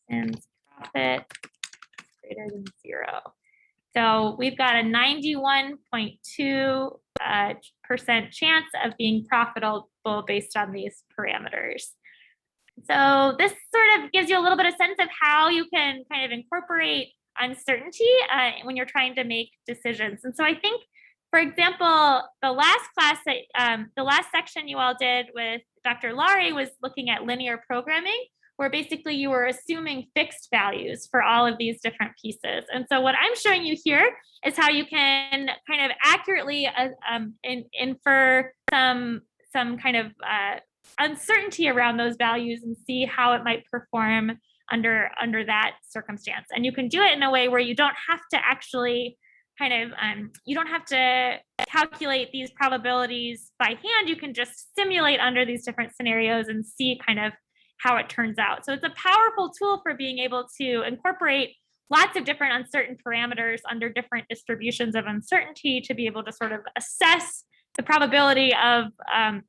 sims profit greater than 0. So we've got a 91.2% chance of being profitable based on these parameters. So this sort of gives you a little bit of sense of how you can kind of incorporate uncertainty when you're trying to make decisions. And so I think, for example, the last class, the last section you all did with Dr. Laurie was looking at linear programming, where basically you were assuming fixed values for all of these different pieces. And so what I'm showing you here is how you can kind of accurately infer some kind of uncertainty around those values and see how it might perform under that circumstance. And you can do it in a way where you don't have to actually kind of, you don't have to calculate these probabilities by hand. You can just simulate under these different scenarios and see kind of how it turns out. So it's a powerful tool for being able to incorporate lots of different uncertain parameters under different distributions of uncertainty to be able to sort of assess the probability of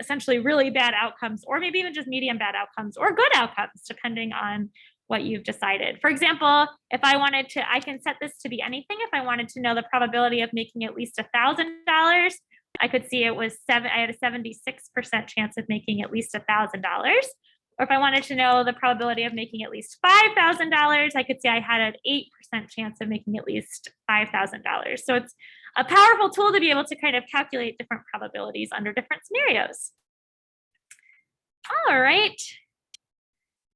essentially really bad outcomes, or maybe even just medium bad outcomes or good outcomes, depending on what you've decided. For example, if I wanted to, I can set this to be anything. If I wanted to know the probability of making at least $1,000, I could see it was I had a 76% chance of making at least $1,000. Or if I wanted to know the probability of making at least $5,000, I could say I had an 8% chance of making at least $5,000. So it's a powerful tool to be able to kind of calculate different probabilities under different scenarios. All right.